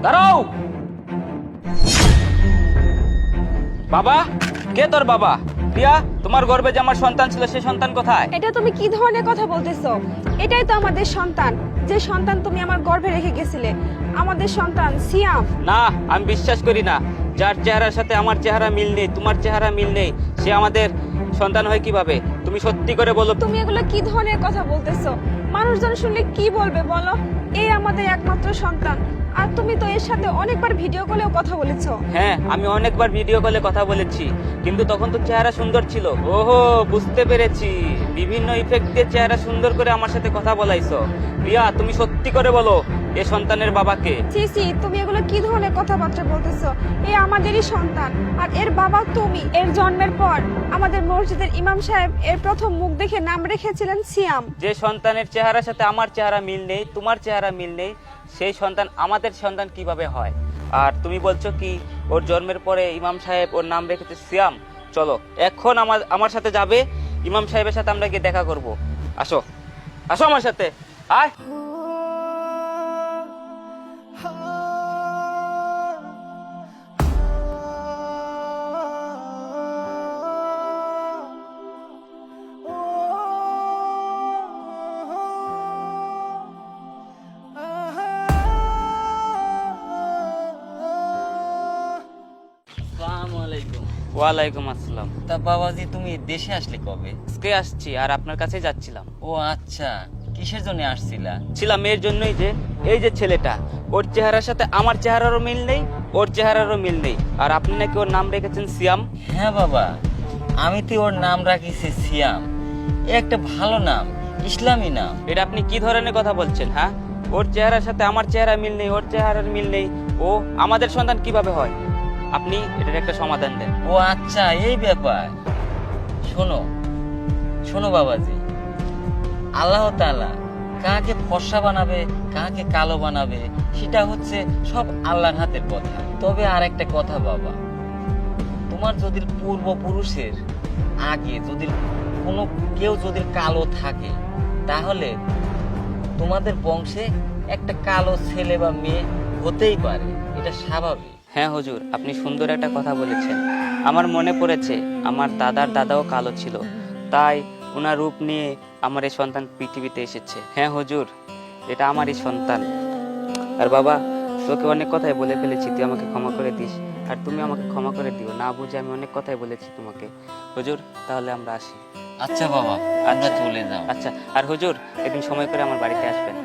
দাঁড়াও। বাবা, কে তোর বাবা? প্রিয়া, তোমার গর্ভে যে আমার সন্তান ছিল সে সন্তান কোথায়? এটা তুমি কি ধরনের কথা বলতেছো? এটাই তো আমাদের সন্তান, যে সন্তান তুমি আমার গর্ভে রেখে গেছিলে, আমাদের সন্তান সিয়াম। না, আমি বিশ্বাস করি না। যার চেহারার সাথে আমার চেহারা মিল নেই, তোমার চেহারা মিল নেই, সে আমাদের সন্তান হয় কিভাবে? তুমি সত্যি করে বলো। তুমি এগুলো কি ধরনের কথা বলতেছো? মানুষজন শুনলে কি বলবে বলো? এই আমাদের একমাত্র সন্তান, আর তুমি তো এর সাথে অনেকবার ভিডিও কলেও কথা বলেছো। হ্যাঁ, আমি অনেকবার ভিডিও কলে কথা বলেছি, কিন্তু তখন তো চেহারা সুন্দর ছিল। ওহো, বুঝতে পেরেছি, বিভিন্ন ইফেক্ট দিয়ে চেহারা সুন্দর করে আমার সাথে কথা বলাইছো। প্রিয়া, তুমি সত্যি করে বলো, এ সন্তানের বাবাকে? সিসি, তুমি এগুলো কি ধরনের কথাবার্তা বলতেছো? এ আমাদেরই সন্তান, আর এর বাবা তুমি। এর জন্মের পর আমাদের মসজিদের ইমাম সাহেব এর প্রথম মুখ দেখে নাম রেখেছিলেন সিয়াম। যে সন্তানের চেহারার সাথে আমার চেহারা মিল নেই, তোমার চেহারা মিল নেই, সেই সন্তান আমাদের সন্তান কিভাবে হয়? আর তুমি বলছো কি ওর জন্মের পরে ইমাম সাহেব ওর নাম রেখেছে সিয়াম? চলো এখন আমার সাথে যাবে, ইমাম সাহেবের সাথে আমরা গিয়ে দেখা করব। আসো, আসো আমার সাথে, আয়। ওয়ালাইকুম আসসালাম। তা বাবাজি, তুমি দেশে আসলে কবে? আজকে আসছি, আর আপনার কাছে যাচ্ছিলাম। ও আচ্ছা, কিসের জন্য আসছিলা? ছিলাম এর জন্যই যে এই যে ছেলেটা, ওর চেহারার সাথে আমার চেহারারও মিল নেই, ওর চেহারারও মিল নেই, আর আপনি নাকি ওর নাম রেখেছেন সিয়াম। হ্যাঁ বাবা, আমি তো ওর নাম রাখিছি সিয়াম। এ একটা ভালো নাম, ইসলামী নাম। এটা আপনি কি ধরনের কথা বলছেন? হ্যাঁ, ওর চেহারার সাথে আমার চেহারা মিল নেই, ওর চেহারার মিল নেই, ও আমাদের সন্তান কিভাবে হয়? আপনি এটার একটা সমাধান দেন। ও আচ্ছা, এই ব্যাপার। শোনো শোনো বাবাজি, আল্লাহ তাআলা কাকে ফর্সা বানাবে কাকে কালো বানাবে সেটা হচ্ছে সব আল্লাহর হাতের কথা। তবে আর একটা কথা বাবা, তোমার যদি পূর্বপুরুষের আগে যদি কোনো কেউ যদি কালো থাকে, তাহলে তোমাদের বংশে একটা কালো ছেলে বা মেয়ে হতেই পারে, এটা স্বাভাবিক। হ্যাঁ হুজুর, আপনি সুন্দর একটা কথা বলেছেন। আমার মনে পড়েছে আমার দাদার দাদাও কালো ছিল, তাই ওনার রূপ নিয়ে আমার এই সন্তান পৃথিবীতে এসেছে। হ্যাঁ হুজুর, এটা আমারই সন্তান। আর বাবা, তোকে অনেক কথাই বলে ফেলেছি, তুই আমাকে ক্ষমা করে দিস, আর তুমি আমাকে ক্ষমা করে দিও। না বুঝে আমি অনেক কথাই বলেছি তোমাকে। হুজুর, তাহলে আমরা আসি। আচ্ছা বাবা, আমরা চলে যাও। আচ্ছা, আর হুজুর, একদিন সময় করে আমার বাড়িতে আসবেন।